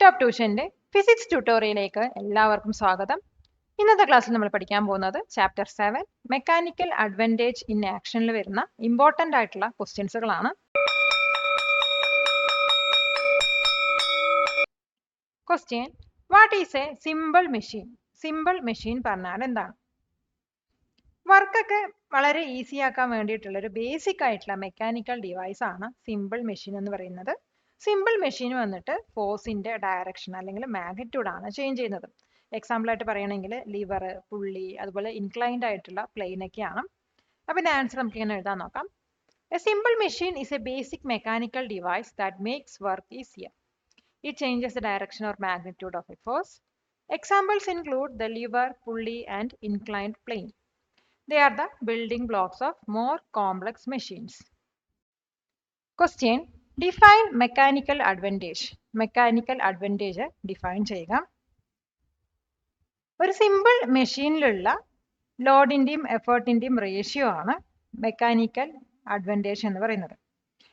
Top ട്യൂഷന്റെ physics ട്യൂട്ടോറിയലിലേക്ക് എല്ലാവർക്കും സ്വാഗതം. ഇന്നത്തെ ക്ലാസ്സിൽ നമ്മൾ പഠിക്കാൻ പോകുന്നത് ചാപ്റ്റർ 7 മെക്കാനിക്കൽ അഡ്വാൻറ്റേജ് ഇൻ ആക്ഷനിൽ വരുന്ന ഇമ്പോർട്ടന്റ് ആയിട്ടുള്ള ക്വസ്റ്റ്യൻസുകളാണ്. Question: what is a simple machine? Simple machine പറഞ്ഞാൽ എന്താണ്? വർക്കൊക്കെ വളരെ ഈസി ആക്കാൻ വേണ്ടിയിട്ടുള്ള ഒരു ബേസിക് ആയിട്ടുള്ള മെക്കാനിക്കൽ ഡിവൈസ് ആണ് സിമ്പിൾ മെഷീൻ എന്ന് പറയുന്നത്. സിമ്പിൾ മെഷീൻ വന്നിട്ട് ഫോഴ്സിന്റെ ഡയറക്ഷൻ അല്ലെങ്കിൽ മാഗ്നിറ്റ്യൂഡ് ആണ് ചേഞ്ച് ചെയ്യുന്നത്. എക്സാമ്പിൾ ആയിട്ട് പറയുകയാണെങ്കിൽ ലിവർ, പുള്ളി, അതുപോലെ ഇൻക്ലൈൻഡ് ആയിട്ടുള്ള പ്ലെയിൻ ഒക്കെയാണ്. അപ്പൊ ഇതിന്റെ ആൻസർ നമുക്ക് ഇങ്ങനെ എഴുതാൻ നോക്കാം. A simple machine is a basic mechanical device that makes work easier. It changes the direction or magnitude of a force. Examples include the lever, pulley, and inclined plane. They are the building blocks of more complex machines. Question: Define mechanical advantage. Mechanical advantage define ചെയ്യുക. ഒരു simple മെഷീനിലുള്ള ലോഡിന്റെയും എഫേർട്ടിന്റെയും ratio ആണ് mechanical advantage എന്ന് പറയുന്നത്.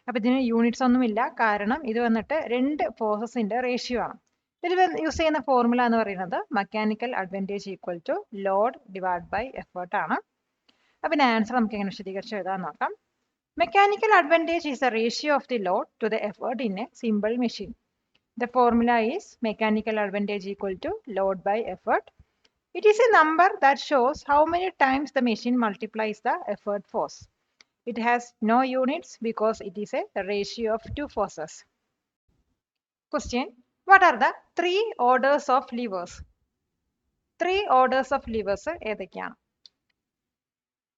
അപ്പൊ ഇതിന് units ഒന്നുമില്ല, കാരണം ഇത് വന്നിട്ട് രണ്ട് ഫോഴ്സസിന്റെ റേഷ്യോ ആണ്. ഇതിൽ യൂസ് ചെയ്യുന്ന ഫോർമുല എന്ന് പറയുന്നത് mechanical advantage equal to load divide by effort ആണ്. അപ്പൊ ഇതിന്റെ ആൻസർ നമുക്ക് എങ്ങനെ വിശദീകരിച്ച് എഴുതാൻ നോക്കാം. Mechanical advantage is the ratio of the load to the effort in a simple machine. The formula is mechanical advantage equal to load by effort. It is a number that shows how many times the machine multiplies the effort force. It has no units because it is a ratio of two forces. Question: What are the three orders of levers? Three orders of levers ഏതൊക്കെയാണ്?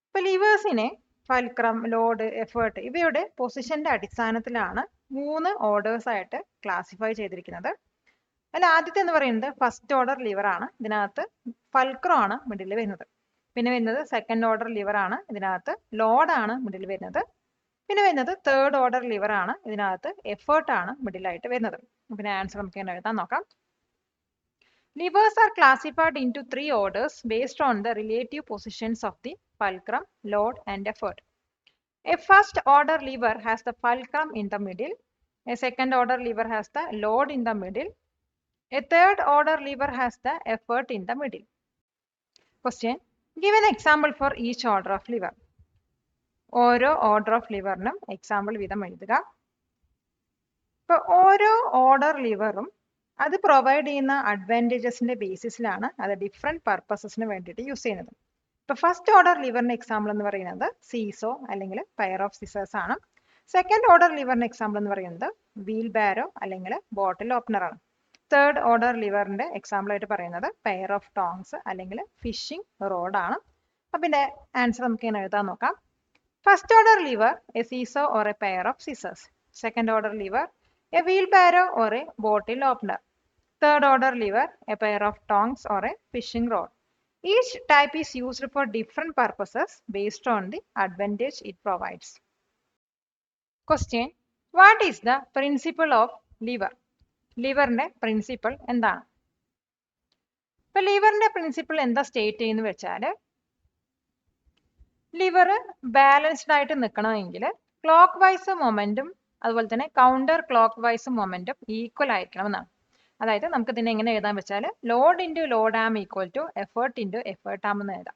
ഇപ്പോൾ ലിവേഴ്സിനെ fulcrum, load, effort ഇവയുടെ പൊസിഷന്റെ അടിസ്ഥാനത്തിലാണ് മൂന്ന് orders ആയിട്ട് classify ചെയ്തിരിക്കുന്നത്. അതിൽ ആദ്യത്തെ എന്ന് പറയുന്നത് ഫസ്റ്റ് ഓർഡർ ലിവർ ആണ്. ഇതിനകത്ത് ഫൽക്രം ആണ് മിഡിൽ വരുന്നത്. പിന്നെ വരുന്നത് സെക്കൻഡ് ഓർഡർ ലിവർ ആണ്. ഇതിനകത്ത് ലോഡാണ് മിഡിൽ വരുന്നത്. പിന്നെ വരുന്നത് തേർഡ് ഓർഡർ ലിവർ ആണ്. ഇതിനകത്ത് എഫേർട്ട് ആണ് മിഡിലായിട്ട് വരുന്നത്. പിന്നെ ആൻസർ നമുക്ക് എങ്ങനെ എഴുതാൻ നോക്കാം. Levers are classified into three orders based on the relative positions of the fulcrum, load, and effort. A first order lever has the fulcrum in the middle. A second order lever has the load in the middle. A third order lever has the effort in the middle. Question: Give an example for each order of lever. ഓരോ order of ലിവറിനും example വീതം എഴുതുക. ഇപ്പൊ ഓരോ order ലിവറും അത് provide ചെയ്യുന്ന അഡ്വാൻറ്റേജസിന്റെ ബേസിസിലാണ് അത് different പർപ്പസസിന് വേണ്ടിയിട്ട് use ചെയ്യുന്നത്. ഇപ്പൊ ഫസ്റ്റ് ഓർഡർ ലിവറിന്റെ എക്സാമ്പിൾ എന്ന് പറയുന്നത് സീസോ അല്ലെങ്കിൽ പെയർ ഓഫ് സിസേഴ്സ് ആണ്. സെക്കൻഡ് ഓർഡർ ലിവറിന്റെ എക്സാമ്പിൾ എന്ന് പറയുന്നത് വീൽ ബാരോ അല്ലെങ്കിൽ ബോട്ടിൽ ഓപ്പണർ ആണ്. തേർഡ് ഓർഡർ ലിവറിന്റെ എക്സാമ്പിൾ ആയിട്ട് പറയുന്നത് പെയർ ഓഫ് ടോങ്സ് അല്ലെങ്കിൽ ഫിഷിംഗ് റോഡ് ആണ്. അപ്പൊ ഇതിന്റെ ആൻസർ നമുക്ക് ഇങ്ങനെ എഴുതാൻ നോക്കാം. First order lever A seesaw or A pair of scissors. Second order liver A wheel ബാരോ or A bottle opener. Third order lever, a pair of tongs or a fishing rod. Each type is used for different purposes based on the advantage it provides. Question: What is the principle of lever? ലിവറിന്റെ principle എന്താണ്? ഇപ്പൊ ലിവറിന്റെ principle എന്താ state ചെയ്യുന്ന വെച്ചാൽ, liver balanced ആയിട്ട് നിൽക്കണമെങ്കിൽ clock vice മൊമെന്റും അതുപോലെ തന്നെ കൗണ്ടർ ക്ലോക്ക് വൈസ് മൊമെന്റും ഈക്വൽ ആയിരിക്കണം എന്നാണ്. അതായത് നമുക്ക് ഇതിനെ എങ്ങനെ എഴുതാൻ വെച്ചാൽ load into load arm equal to effort into effort arm എന്ന് എഴുതാം.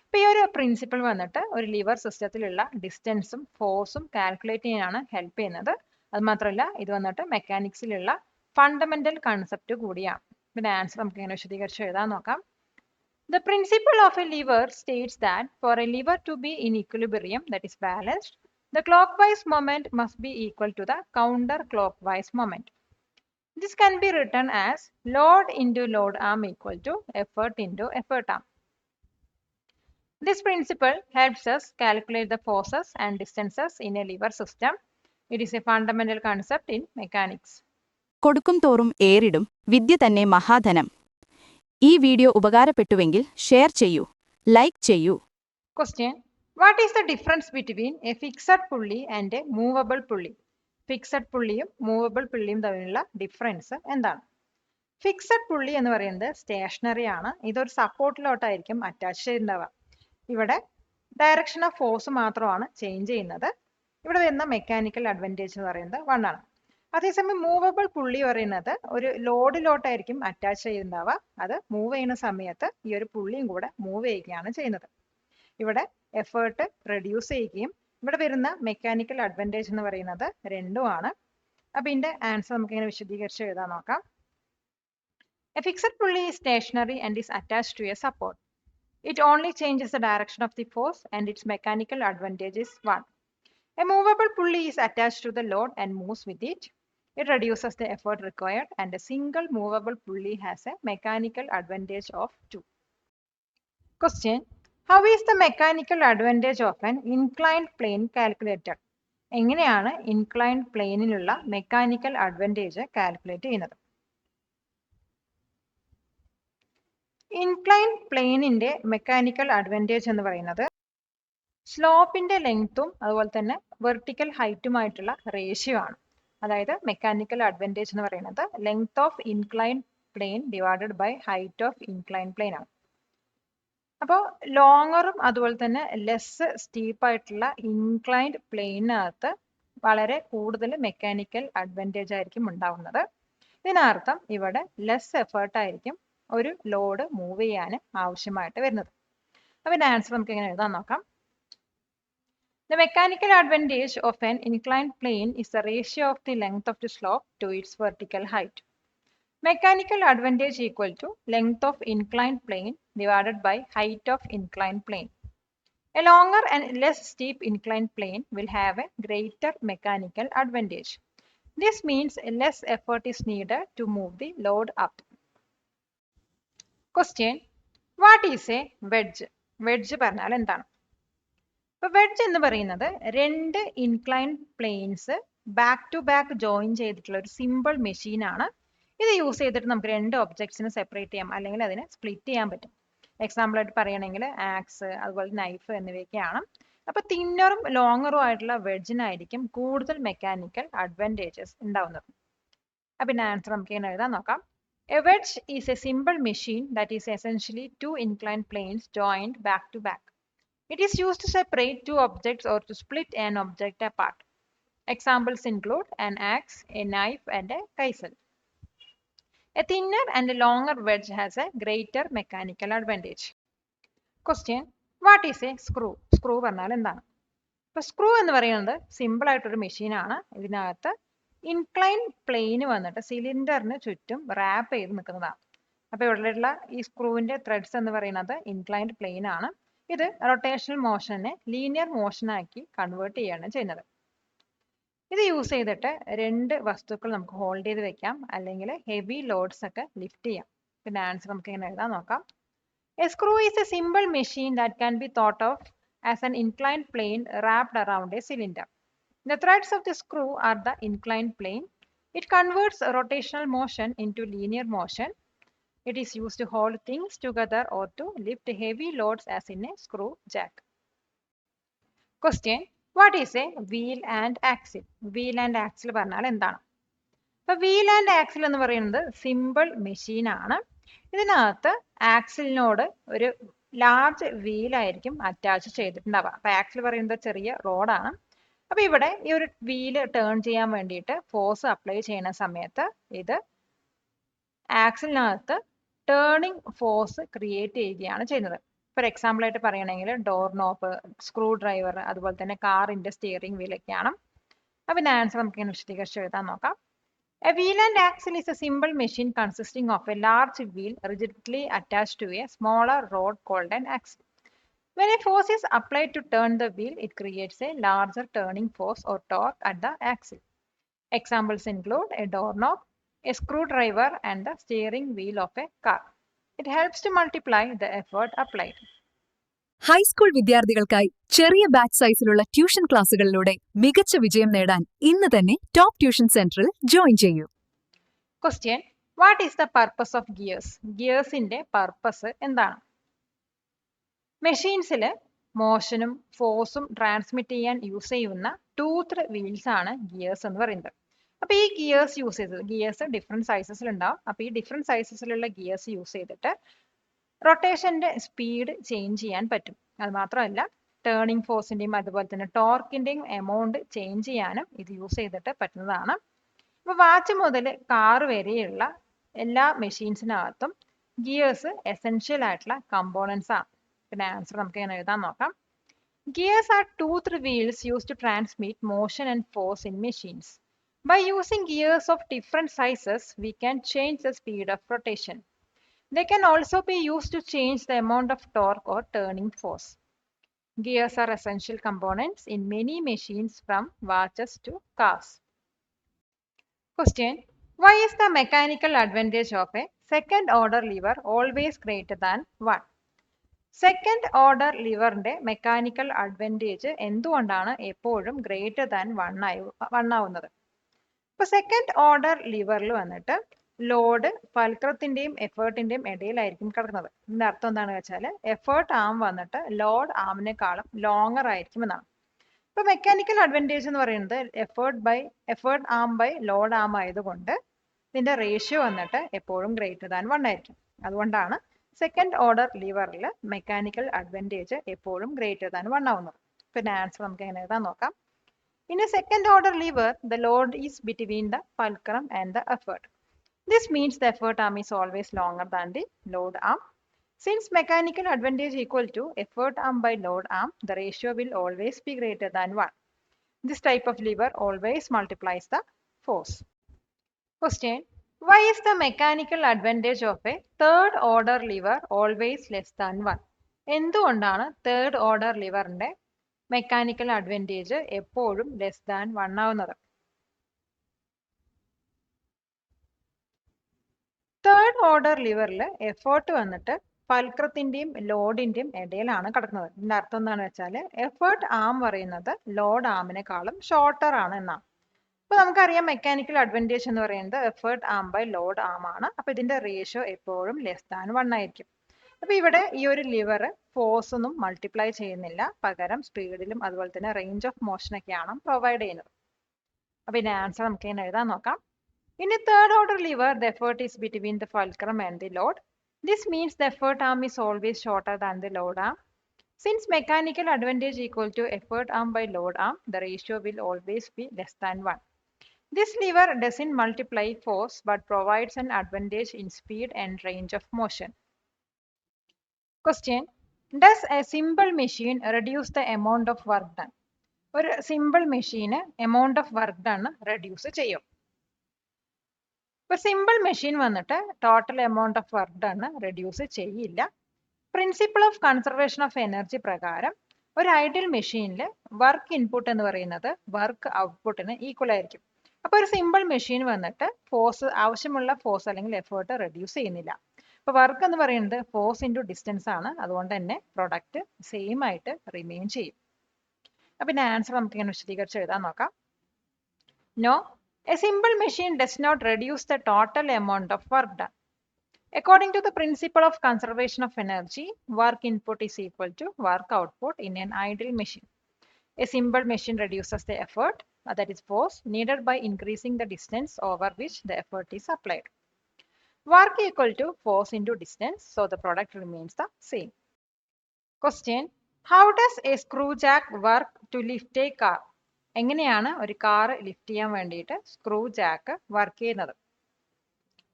ഇപ്പൊ ഈ ഒരു പ്രിൻസിപ്പിൾ വന്നിട്ട് ഒരു ലിവർ സിസ്റ്റത്തിലുള്ള ഡിസ്റ്റൻസും ഫോഴ്സും കാൽക്കുലേറ്റ് ചെയ്യാനാണ് ഹെൽപ്പ് ചെയ്യുന്നത്. അത് മാത്രമല്ല ഇത് വന്നിട്ട് മെക്കാനിക്സിലുള്ള ഫണ്ടമെന്റൽ കൺസെപ്റ്റ് കൂടിയാണ്. പിന്നെ ആൻസർ നമുക്ക് ഇങ്ങനെ വിശദീകരിച്ച് എഴുതാൻ നോക്കാം. The principle of a lever states that for a lever to be in equilibrium, that is balanced, the clockwise moment must be equal to the counter clockwise moment. This can be written as load into load arm equal to effort into effort arm. This principle helps us calculate the forces and distances in a lever system. It is a fundamental concept in mechanics. കൊടുക്കും തോറും ഏറിടും വിദ്യ തന്നെ മഹാധനം. ഈ video ഉപകാരപ്പെട്ടുവെങ്കിൽ share ചെയ്യൂ, like ചെയ്യൂ. Question: What is the difference between a fixed pulley and a movable pulley? Fixed പുള്ളിയും movable പുള്ളിയും തമ്മിലുള്ള difference എന്താണ്? ഫിക്സഡ് പുള്ളി എന്ന് പറയുന്നത് സ്റ്റേഷനറി ആണ്. ഇതൊരു സപ്പോർട്ടിലോട്ടായിരിക്കും അറ്റാച്ച് ചെയ്തിട്ടുണ്ടാവുക. ഇവിടെ ഡയറക്ഷൻ ഓഫ് ഫോഴ്സ് മാത്രമാണ് ചേഞ്ച് ചെയ്യുന്നത്. ഇവിടെ വരുന്ന മെക്കാനിക്കൽ അഡ്വാൻറ്റേജ് എന്ന് പറയുന്നത് 1 ആണ്. അതേസമയം മൂവബിൾ പുള്ളി പറയുന്നത് ഒരു ലോഡിലോട്ടായിരിക്കും അറ്റാച്ച് ചെയ്യുന്നുണ്ടാവുക. അത് മൂവ് ചെയ്യുന്ന സമയത്ത് ഈ ഒരു പുള്ളിയും കൂടെ മൂവ് ചെയ്യുകയാണ് ചെയ്യുന്നത്. ഇവിടെ എഫേർട്ട് റെഡ്യൂസ് ചെയ്യുകയും ഇവിടെ വരുന്ന മെക്കാനിക്കൽ അഡ്വാൻറ്റേജ് എന്ന് പറയുന്നത് രണ്ടുമാണ്. അപ്പൊ ഇതിന്റെ ആൻസർ നമുക്ക് ഇങ്ങനെ വിശദീകരിച്ച് എഴുതാൻ നോക്കാം. A fixed pulley is stationary and is attached to a support. It only changes the direction of the force and its mechanical advantage is 1. A movable pulley is attached to the load and moves with it. It reduces the effort required and a single movable pulley has a mechanical advantage of 2. Question. How is the mechanical advantage of an inclined plane calculated? എങ്ങനെയാണ് inclined planeലുള്ള mechanical advantage calculate ചെയ്യുന്നത്? Incline പ്ലെയിനിന്റെ mechanical advantage എന്ന് പറയുന്നത് സ്ലോപ്പിന്റെ ലെങ്ത്തും അതുപോലെ തന്നെ vertical ഹൈറ്റുമായിട്ടുള്ള ratio ആണ്. അതായത് mechanical advantage എന്ന് പറയുന്നത് length of incline plane divided by height of incline plane ആണ്. അപ്പോൾ ലോങ്ങറും അതുപോലെ തന്നെ ലെസ് സ്റ്റീപ്പായിട്ടുള്ള ഇൻക്ലൈൻഡ് പ്ലെയിനകത്ത് വളരെ കൂടുതൽ മെക്കാനിക്കൽ അഡ്വാൻറ്റേജ് ആയിരിക്കും ഉണ്ടാവുന്നത്. ഇതിനർത്ഥം ഇവിടെ ലെസ് എഫേർട്ടായിരിക്കും ഒരു ലോഡ് മൂവ് ചെയ്യാൻ ആവശ്യമായിട്ട് വരുന്നത്. അപ്പൊ ഇതിന്റെ ആൻസർ നമുക്ക് എങ്ങനെ എഴുതാൻ നോക്കാം. The mechanical advantage of an inclined plane is the ratio of the length of the slope to its vertical height. Mechanical advantage equal to length of inclined plane divided by height of inclined plane. A longer and less steep inclined plane will have a greater mechanical advantage. This means less effort is needed to move the load up. Question. What is a wedge? Wedge പറഞ്ഞാൽ എന്താണ്? അപ്പോൾ wedge എന്ന് പറയുന്നത് രണ്ട് incline planes back to back join ചെയ്തിട്ടുള്ള ഒരു simple machine ആണ്. ഇത് യൂസ് ചെയ്തിട്ട് നമുക്ക് രണ്ട് ഒബ്ജക്ട്സിനെ സെപ്പറേറ്റ് ചെയ്യാം അല്ലെങ്കിൽ അതിനെ സ്പ്ലിറ്റ് ചെയ്യാൻ പറ്റും. എക്സാമ്പിൾ ആയിട്ട് പറയുകയാണെങ്കിൽ ആക്സ് അതുപോലെ നൈഫ് എന്നിവയൊക്കെയാണ്. അപ്പോൾ തിന്നറും ലോങ്ങറും ആയിട്ടുള്ള വെഡ്ജിനായിരിക്കും കൂടുതൽ മെക്കാനിക്കൽ അഡ്വാൻറ്റേജസ് ഉണ്ടാവുന്നത്. അപ്പം ഇതിന്റെ ആൻസർ നമുക്ക് ഇങ്ങനെ എഴുതാൻ നോക്കാം. A wedge is a simple machine that is essentially two inclined planes joined back to back. It is used to separate two objects or to split an object apart. Examples include an axe, a knife, and a chisel. A thinner and a longer wedge has a greater mechanical advantage. Question. What is a screw? Screw പറഞ്ഞാൽ എന്താണ്? ഇപ്പോൾ screw എന്ന് പറയുന്നത് simple ആയിട്ടൊരു മെഷീനാണ്. ഇതിനകത്ത് incline പ്ലെയിന് വന്നിട്ട് സിലിണ്ടറിന് ചുറ്റും റാപ്പ് ചെയ്ത് നിൽക്കുന്നതാണ്. അപ്പോൾ ഇവിടെയുള്ള ഈ സ്ക്രൂവിന്റെ ത്രെഡ്സ് എന്ന് പറയുന്നത് ഇൻക്ലൈൻഡ് പ്ലെയിൻ ആണ്. ഇത് റൊട്ടേഷണൽ മോഷനെ ലീനിയർ മോഷനാക്കി കൺവേർട്ട് ചെയ്യാണ് ചെയ്യുന്നത്. ഇത് യൂസ് ചെയ്തിട്ട് രണ്ട് വസ്തുക്കൾ നമുക്ക് ഹോൾഡ് ചെയ്ത് വെക്കാം അല്ലെങ്കിൽ ഹെവി ലോഡ്സ് ഒക്കെ ലിഫ്റ്റ് ചെയ്യാം. പിന്നെ ആൻസർ നമുക്ക് ഇങ്ങനെ എഴുതാൻ നോക്കാം. A screw is a simple machine that can be thought of as an inclined plane wrapped around A cylinder. The threads of the screw are the inclined plane. It converts rotational motion into linear motion. It is used to hold things together or to lift heavy loads as in a screw jack. Question. What is a wheel and axle? Wheel and axle പറഞ്ഞാൽ എന്താണ്? അപ്പോൾ wheel and axle എന്ന് പറയുന്നത് simple machine ആണ്. ഇതിനകത്ത് ആക്സിലിനോട് ഒരു large വീലായിരിക്കും attach ചെയ്തിട്ടുണ്ടാവുക. അപ്പോൾ axle പറയുന്നത് ചെറിയ റോഡാണ്. അപ്പോൾ ഇവിടെ ഈ ഒരു വീല് ടേൺ ചെയ്യാൻ വേണ്ടിയിട്ട് ഫോഴ്സ് അപ്ലൈ ചെയ്യുന്ന സമയത്ത് ഇത് ആക്സിലിനകത്ത് ടേണിംഗ് ഫോഴ്സ് ക്രിയേറ്റ് ചെയ്യുകയാണ് ചെയ്യുന്നത്. ഫോർ എക്സാമ്പിൾ ആയിട്ട് പറയുകയാണെങ്കിൽ ഡോർ നോബ്, സ്ക്രൂ ഡ്രൈവർ, അതുപോലെ തന്നെ കാറിന്റെ സ്റ്റിയറിംഗ് വീലൊക്കെയാണ്. അപ്പം ഇതിന്റെ ആൻസർ നമുക്ക് ഇങ്ങനെ വിശദീകരിച്ച് എഴുതാൻ നോക്കാം. A wheel and axle is a simple machine consisting of a large wheel rigidly attached to a smaller rod called an axle. When a force is applied to turn the wheel, it creates a larger turning force or torque at the axle. Examples include a doorknob, a screwdriver, and the steering wheel of a car. It helps to multiply the effort applied. High school വിദ്യാർത്ഥികൾക്കായി ചെറിയ batch സൈസിലുള്ള tuition ക്ലാസുകളിലൂടെ മികച്ച വിജയം നേടാൻ ഇന്ന് തന്നെ top tuition സെന്ററിൽ join ചെയ്യൂ. Question. What is the purpose of gears? ഗിയേഴ്സിന്റെ പർപ്പസ് എന്താണ്? മെഷീൻസിൽ മോഷനും ഫോഴ്സും ട്രാൻസ്മിറ്റ് ചെയ്യാൻ യൂസ് ചെയ്യുന്ന ടൂത്ത് വീൽസ് ആണ് ഗിയേഴ്സ് എന്ന് പറയുന്നത്. അപ്പോൾ ഈ ഗിയേഴ്സ് യൂസ് ചെയ്തത് ഗിയേഴ്സ് ഡിഫറെൻറ്റ് സൈസസിൽ ഉണ്ടാവും. അപ്പോൾ ഈ ഡിഫറെൻറ്റ് സൈസസിലുള്ള ഗിയേഴ്സ് യൂസ് ചെയ്തിട്ട് റൊട്ടേഷന്റെ സ്പീഡ് ചേഞ്ച് ചെയ്യാൻ പറ്റും. അത് മാത്രമല്ല ടേണിംഗ് ഫോഴ്സിന്റെയും അതുപോലെ തന്നെ ടോർക്കിന്റെയും എമൗണ്ട് ചേഞ്ച് ചെയ്യാനും ഇത് യൂസ് ചെയ്തിട്ട് പറ്റുന്നതാണ്. അപ്പോൾ വാച്ച് മുതൽ കാർ വരെയുള്ള എല്ലാ മെഷീൻസിനകത്തും ഗിയേഴ്സ് എസെൻഷ്യൽ ആയിട്ടുള്ള കമ്പോണൻസ് ആണ്. പിന്നെ ആൻസർ നമുക്ക് ഇങ്ങനെ എഴുതാൻ നോക്കാം. Gears are toothed wheels used to transmit motion and force in machines. By using gears of different sizes, we can change the speed of rotation. They can also be used to change the amount of torque or turning force. Gears are essential components in many machines from watches to cars. Question: why is the mechanical advantage of a second order lever always greater than 1? Second order ലിവറിന്റെ mechanical advantage എന്തുകൊണ്ടാണ് എപ്പോഴും greater than 1 ആവുന്നത്? ഇപ്പൊ second order ലിവറിൽ വന്നിട്ട് load ഫൽക്രത്തിന്റെയും എഫേർട്ടിന്റെയും ഇടയിലായിരിക്കും കിടക്കുന്നത്. ഇതിന്റെ അർത്ഥം എന്താണെന്ന് വെച്ചാൽ എഫേർട്ട് ആം വന്നിട്ട് ലോഡ് ആമിനെക്കാളും ലോങ്ങർ ആയിരിക്കും എന്നാണ്. ഇപ്പൊ മെക്കാനിക്കൽ അഡ്വാൻറ്റേജ് എന്ന് പറയുന്നത് effort arm by load arm ആയതുകൊണ്ട് ഇതിന്റെ റേഷ്യോ വന്നിട്ട് എപ്പോഴും ഗ്രേറ്റർ ദാൻ 1 ആയിരിക്കും. അതുകൊണ്ടാണ് സെക്കൻഡ് ഓർഡർ ലിവറിൽ മെക്കാനിക്കൽ അഡ്വാൻറ്റേജ് എപ്പോഴും ഗ്രേറ്റർ ദാൻ 1 ആവുന്നത്. പിന്നെ ആൻസർ നമുക്ക് എങ്ങനെ എഴുതാൻ നോക്കാം. In a second order lever the load is between the fulcrum and the effort. This means the effort arm is always longer than the load arm. Since mechanical advantage equal to effort arm by load arm, the ratio will always be greater than 1. This type of lever always multiplies the force. Question: why is the mechanical advantage of a third order lever always less than 1? എന്തുകൊണ്ടാണ് third order ലിവറിന്റെ mechanical advantage എപ്പോഴും less than 1 ആവുന്നത്? Third order ലിവറിൽ effort വന്നിട്ട് ഫൽക്രത്തിന്റെയും ലോഡിന്റെയും ഇടയിലാണ് കിടക്കുന്നത്. ഇതിന്റെ അർത്ഥം എന്താണെന്ന് വെച്ചാൽ എഫേർട്ട് ആം പറയുന്നത് ലോഡ് ആമിനെക്കാളും ഷോർട്ടർ ആണ് എന്നാണ്. അപ്പൊ നമുക്കറിയാം മെക്കാനിക്കൽ അഡ്വാൻറ്റേജ് എന്ന് പറയുന്നത് effort arm by load arm ആണ്. അപ്പൊ ഇതിന്റെ റേഷ്യോ എപ്പോഴും ലെസ് ദാൻ 1 ആയിരിക്കും. അപ്പൊ ഇവിടെ ഈ ഒരു ലിവർ ഫോഴ്സ് ഒന്നും മൾട്ടിപ്ലൈ ചെയ്യുന്നില്ല, പകരം സ്പീഡിലും അതുപോലെ തന്നെ റേഞ്ച് ഓഫ് മോഷനൊക്കെയാണ് പ്രൊവൈഡ് ചെയ്യുന്നത്. അപ്പൊ ഇതിന്റെ ആൻസർ നമുക്ക് ഇങ്ങനെ എഴുതാൻ നോക്കാം. In A third order lever the effort is between the fulcrum and the load. This means the effort arm is always shorter than the load arm. Since mechanical advantage equal to effort arm by load arm, the ratio will always be less than 1. This lever doesn't multiply force but provides an advantage in speed and range of motion. Question: does a simple machine reduce the amount of work done? ഒരു simple മെഷീന് amount of work done reduce ചെയ്യും. ഇപ്പൊ simple machine വന്നിട്ട് total amount of work done reduce ചെയ്യില്ല. Principle of conservation of energy പ്രകാരം ഒരു ideal മെഷീനിൽ work input എന്ന് പറയുന്നത് വർക്ക് ഔട്ട്പുട്ടിന് ഈക്വൽ ആയിരിക്കും. അപ്പൊ ഒരു സിമ്പിൾ മെഷീൻ വന്നിട്ട് ആവശ്യമുള്ള ഫോഴ്സ് അല്ലെങ്കിൽ എഫേർട്ട് റെഡ്യൂസ് ചെയ്യുന്നില്ല. അപ്പൊ വർക്ക് എന്ന് പറയുന്നത് ഫോഴ്സ് ഇൻറ്റു ഡിസ്റ്റൻസ് ആണ്. അതുകൊണ്ട് തന്നെ പ്രൊഡക്റ്റ് സെയിം ആയിട്ട് റിമെയിൻ ചെയ്യും. അപ്പൊ ഇതിന്റെ ആൻസർ നമുക്ക് ഇങ്ങനെ വിശദീകരിച്ച് എഴുതാൻ നോക്കാം. No, a simple machine does not reduce the total amount of work done. According to the principle of conservation of energy, work input is equal to work output in an ideal machine. A simple machine reduces the effort, that is force, needed by increasing the distance over which the effort is applied. Work equal to force into distance, so the product remains the same. Question: how does a screw jack work to lift a car? എങ്ങനെയാണ് ഒരു car lift ചെയ്യാൻ വേണ്ടിയിട്ട് screw Jack work ചെയ്യുന്നത്?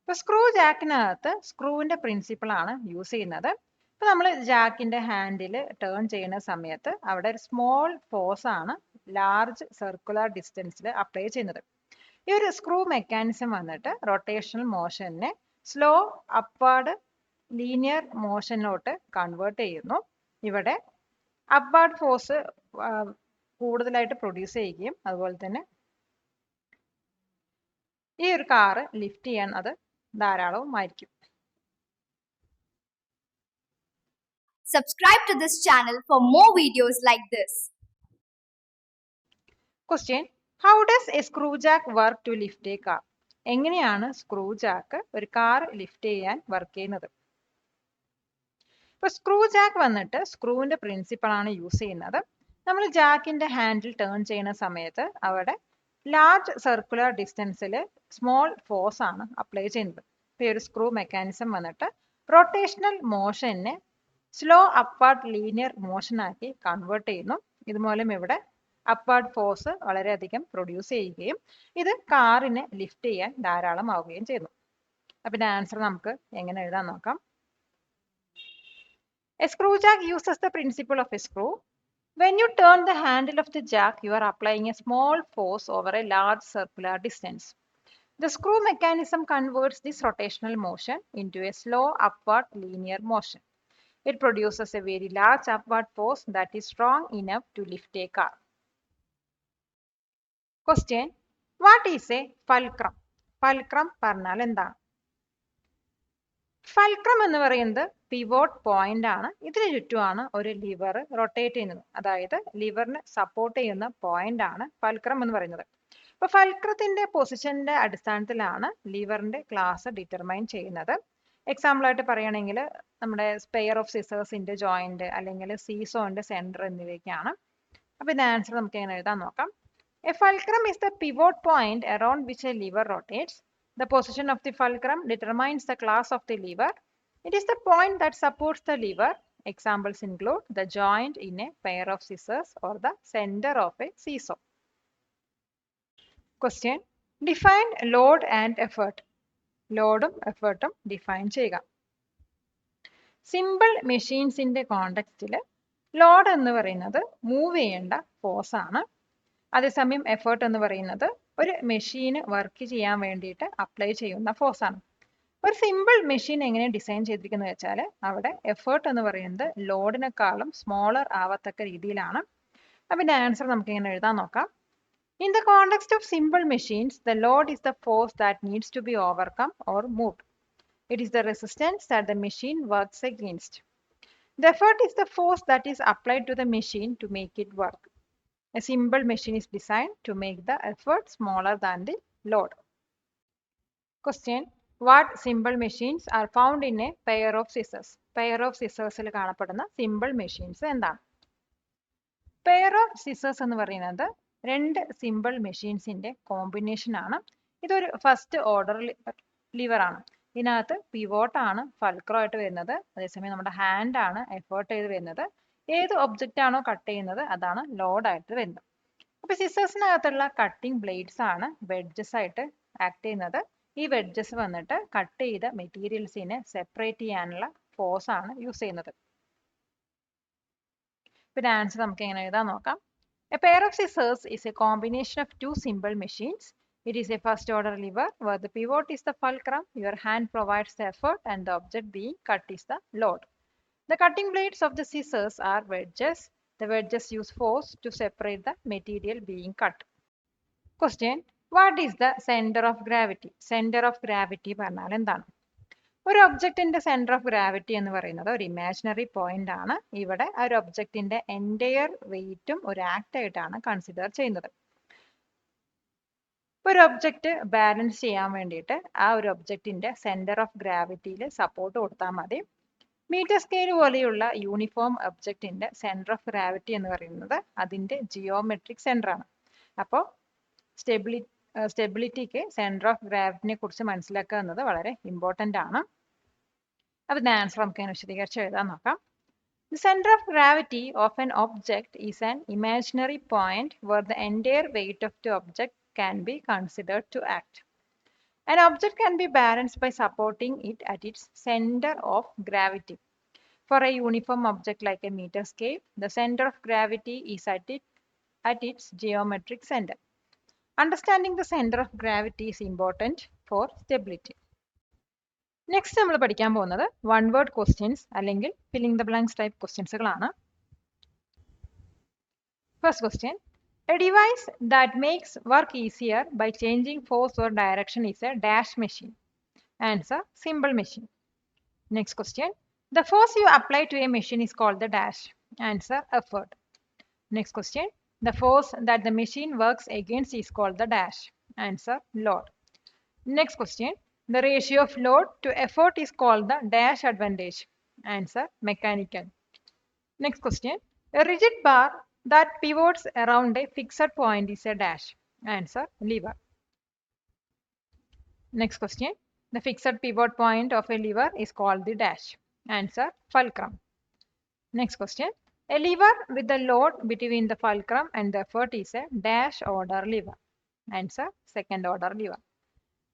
ഇപ്പൊ screw ജാക്കിനകത്ത് സ്ക്രൂവിന്റെ principle ആണ് use ചെയ്യുന്നത്. ഇപ്പൊ നമ്മൾ ജാക്കിന്റെ ഹാൻഡിൽ ടേൺ ചെയ്യുന്ന സമയത്ത് അവിടെ ഒരു സ്മോൾ ഫോഴ്സ് ആണ് ലാർജ് സർക്കുലർ ഡിസ്റ്റൻസിൽ അപ്ലൈ ചെയ്യുന്നത്. ഈ ഒരു സ്ക്രൂ മെക്കാനിസം വന്നിട്ട് റൊട്ടേഷണൽ മോഷനെ സ്ലോ അപ്വാർഡ് ലീനിയർ മോഷനിലോട്ട് കൺവേർട്ട് ചെയ്യുന്നു. ഇവിടെ അപ്വാർഡ് ഫോഴ്സ് കൂടുതലായിട്ട് പ്രൊഡ്യൂസ് ചെയ്യുകയും അതുപോലെ തന്നെ ഈ ഒരു കാറ് ലിഫ്റ്റ് ചെയ്യാൻ അത് ധാരാളവുമായിരിക്കും. Subscribe to this channel for more videos like this. Question: how does a screw jack work to lift a car? എങ്ങനെയാണ് സ്ക്രൂ ജാക്ക് ഒരു കാർ ലിഫ്റ്റ് ചെയ്യാൻ വർക്ക് ചെയ്യുന്നത്? ഇപ്പൊ സ്ക്രൂ ജാക്ക് വന്നിട്ട് സ്ക്രൂവിന്റെ പ്രിൻസിപ്പിൾ ആണ് യൂസ് ചെയ്യുന്നത്. നമ്മൾ ജാക്കിന്റെ ഹാൻഡിൽ ടേൺ ചെയ്യുന്ന സമയത്ത് അവിടെ ലാർജ് സർക്കുലർ ഡിസ്റ്റൻസിൽ സ്മോൾ ഫോഴ്സ് ആണ് അപ്ലൈ ചെയ്യുന്നത്. ഇപ്പൊ ഈ ഒരു സ്ക്രൂ മെക്കാനിസം വന്നിട്ട് റൊട്ടേഷണൽ മോഷനെ സ്ലോ അപ്വാർഡ് ലീനിയർ മോഷൻ ആക്കി കൺവേർട്ട് ചെയ്യുന്നു. ഇതുമൂലം ഇവിടെ അപ്വാർഡ് ഫോഴ്സ് വളരെയധികം പ്രൊഡ്യൂസ് ചെയ്യുകയും ഇത് കാറിനെ ലിഫ്റ്റ് ചെയ്യാൻ ധാരാളമാവുകയും ചെയ്യുന്നു. അപ്പം ഇതിന്റെ ആൻസർ നമുക്ക് എങ്ങനെ എഴുതാൻ നോക്കാം. A screw jack uses the principle of a screw. When you turn the handle of the jack, you are applying a small force over a large circular distance. The screw mechanism converts this rotational motion into a slow upward linear motion. It produces a very large upward force that is strong enough to lift a car. Question: What is a fulcrum? Fulcrum പറഞ്ഞാൽ എന്താണ്? Fulcrum എന്ന് പറയുന്നത് pivot point ആണ്. ഇതിന് ചുറ്റുമാണ് ഒരു liver rotate ചെയ്യുന്നത്. അതായത് ലിവറിനെ support ചെയ്യുന്ന പോയിന്റ് ആണ് ഫൾക്രം എന്ന് പറയുന്നത്. അപ്പൊ ഫൾക്രത്തിന്റെ പൊസിഷന്റെ അടിസ്ഥാനത്തിലാണ് ലിവറിന്റെ ക്ലാസ് ഡിറ്റർമൈൻ ചെയ്യുന്നത്. എക്സാമ്പിൾ ആയിട്ട് പറയുകയാണെങ്കിൽ നമ്മുടെ സ്പെയർ ഓഫ് സിസേഴ്സിന്റെ ജോയിന്റ് അല്ലെങ്കിൽ സീസോന്റെ സെന്റർ എന്നിവയൊക്കെയാണ്. അപ്പൊ ഇതിന്റെ ആൻസർ നമുക്ക് എങ്ങനെ എഴുതാൻ നോക്കാം. A fulcrum is the pivot point around which a lever rotates. The position of the fulcrum determines the class of the lever. It is the point that supports the lever. Examples include the joint in a pair of scissors or the center of a seesaw. Question: Define load and effort. ലോഡും എഫേർട്ടും define ചെയ്യുക. Simple മെഷീൻസിന്റെ കോണ്ടെക്സ്റ്റിൽ load എന്ന് പറയുന്നത് move ചെയ്യേണ്ട force ആണ്. അതേസമയം effort എന്ന് പറയുന്നത് ഒരു മെഷീന് വർക്ക് ചെയ്യാൻ വേണ്ടിയിട്ട് അപ്ലൈ ചെയ്യുന്ന ഫോഴ്സ് ആണ്. ഒരു സിമ്പിൾ മെഷീൻ എങ്ങനെ ഡിസൈൻ ചെയ്തിരിക്കുന്നത് വെച്ചാൽ അവിടെ എഫേർട്ട് എന്ന് പറയുന്നത് ലോഡിനെക്കാളും സ്മോളർ ആവത്തക്ക രീതിയിലാണ്. അപ്പം ഇതിന്റെ ആൻസർ നമുക്ക് ഇങ്ങനെ എഴുതാൻ നോക്കാം. In the context of simple machines, the load is the force that needs to be overcome or moved. It is the resistance that the machine works against. The effort is the force that is applied to the machine to make it work. A simple machine is designed to make the effort smaller than the load. Question: What simple machines are found in a pair of scissors? Pair of scissors ൽ കാണപ്പെടുന്ന simple machines എന്താണ്? Pair of scissors എന്ന് പറയുന്നത് രണ്ട് simple മെഷീൻസിന്റെ combination ആണ്. ഇതൊരു first order lever ആണ്. ഇതിനകത്ത് പിവോട്ട് ആണ് ഫൾക്രം ആയിട്ട് വരുന്നത്. അതേസമയം നമ്മുടെ ഹാൻഡ് ആണ് എഫേർട്ട് ചെയ്ത് വരുന്നത്. ഏത് ഒബ്ജക്റ്റ് ആണോ കട്ട് ചെയ്യുന്നത് അതാണ് ലോഡ് ആയിട്ട് വരുന്നത്. അപ്പൊ സിസേഴ്സിനകത്തുള്ള കട്ടിംഗ് ബ്ലേഡ്സ് ആണ് വെഡ്ജസ് ആയിട്ട് ആക്ട് ചെയ്യുന്നത്. ഈ വെഡ്ജസ് വന്നിട്ട് കട്ട് ചെയ്ത മെറ്റീരിയൽസിനെ സെപ്പറേറ്റ് ചെയ്യാനുള്ള ഫോഴ്സ് ആണ് യൂസ് ചെയ്യുന്നത്. പിന്നെ ആൻസർ നമുക്ക് എങ്ങനെ എഴുതാൻ നോക്കാം. A pair of scissors is a combination of two simple machines. It is a first order lever where the pivot is the fulcrum, your hand provides the effort, and the object being cut is the load. The cutting blades of the scissors are wedges. The wedges use force to separate the material being cut. Question: What is the center of gravity? Center of gravity പറഞ്ഞാൽ എന്താണ്? ഒരു ഒബ്ജക്റ്റിന്റെ centre of gravity എന്ന് പറയുന്നത് ഒരു imaginary point ആണ്. ഇവിടെ ആ ഒരു ഒബ്ജക്റ്റിന്റെ എൻറ്റയർ വെയിറ്റും ഒരു ആക്ട് ആയിട്ടാണ് കൺസിഡർ ചെയ്യുന്നത്. ഒരു ഒബ്ജക്റ്റ് ബാലൻസ് ചെയ്യാൻ വേണ്ടിയിട്ട് ആ ഒരു ഒബ്ജക്റ്റിന്റെ സെന്റർ ഓഫ് ഗ്രാവിറ്റിയിൽ സപ്പോർട്ട് കൊടുത്താൽ മതി. മീറ്റർ സ്കെയിൽ പോലെയുള്ള യൂണിഫോം ഒബ്ജക്റ്റിന്റെ സെന്റർ ഓഫ് ഗ്രാവിറ്റി എന്ന് പറയുന്നത് അതിന്റെ ജിയോമെട്രിക് സെന്റർ ആണ്. അപ്പോൾ സ്റ്റെബിലിറ്റിക്ക് സെന്റർ ഓഫ് ഗ്രാവിറ്റിനെ കുറിച്ച് മനസ്സിലാക്കുക എന്നത് വളരെ ഇമ്പോർട്ടൻ്റ് ആണ്. അപ്പോൾ ഇതിന്റെ ആൻസർ നമുക്ക് അതിനെ വിശദീകരിച്ച് എഴുതാൻ നോക്കാം. The center of gravity of an object is an imaginary point where the entire weight of the object can be considered to act. An object can be balanced by supporting it at its center of gravity. For a uniform object like a meter scale, the center of gravity is at its geometric center. Understanding the center of gravity is important for stability. Next നമ്മൾ പഠിക്കാൻ പോകുന്നത് one word questions അല്ലെങ്കിൽ filling the blanks type ക്വസ്റ്റ്യൻസുകളാണ്. First question: a device that makes work easier by changing force or direction is a dash machine. Answer: simple machine. Next question: the force you apply to a machine is called the dash. Answer: effort. Next question: the force that the machine works against is called the dash. Answer: load. Next question: the ratio of load to effort is called the dash advantage. Answer: mechanical. Next question: a rigid bar that pivots around a fixed point is a dash. Answer: lever. Next question: the fixed pivot point of a lever is called the dash. Answer: fulcrum. Next question: A lever with the load between the fulcrum and the effort is a dash order lever. Answer, second order lever.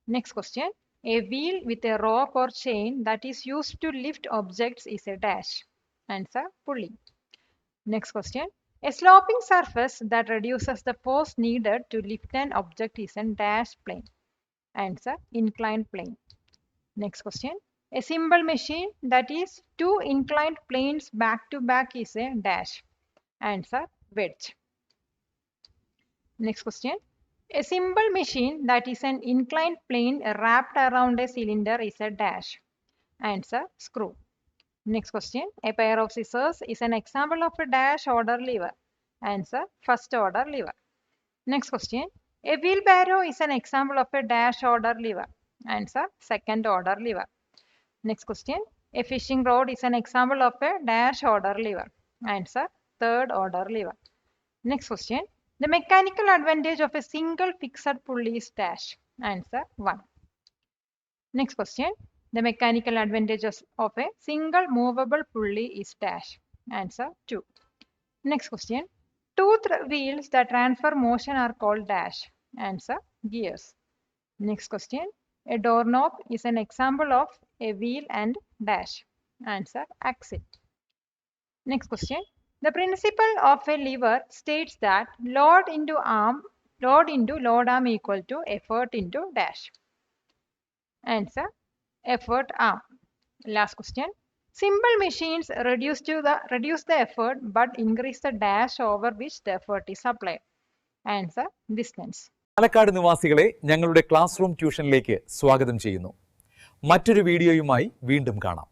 Next question. A wheel with a rope or chain that is used to lift objects is a dash. Answer, pulley. Next question. A sloping surface that reduces the force needed to lift an object is a dash plane. Answer, inclined plane. Next question. A simple machine that is two inclined planes back to back is a dash. Answer, wedge. Next question. A simple machine that is an inclined plane wrapped around a cylinder is a dash. Answer, screw. Next question. A pair of scissors is an example of a dash order lever. Answer, first order lever. Next question. A wheelbarrow is an example of a dash order lever. Answer, second order lever. Next question. A fishing rod is an example of a dash order lever. Answer, third order lever. Next question. The mechanical advantage of a single fixed pulley is dash. Answer, 1. Next question. The mechanical advantages of a single movable pulley is dash. Answer, 2. Next question. Toothed wheels that transfer motion are called dash. Answer, gears. Next question. A doorknob is an example of a wheel and dash. Answer, axle. Next question. The principle of a lever states that load into load arm equal to effort into dash. Answer, effort arm. Last question. Simple machines reduce the effort but increase the dash over which the effort is applied. Answer, distance. Palakkad നിവാസികളെ ഞങ്ങളുടെ class room ട്യൂഷനിലേക്ക് സ്വാഗതം ചെയ്യുന്നു. മറ്റൊരു വീഡിയോയുമായി വീണ്ടും കാണാം.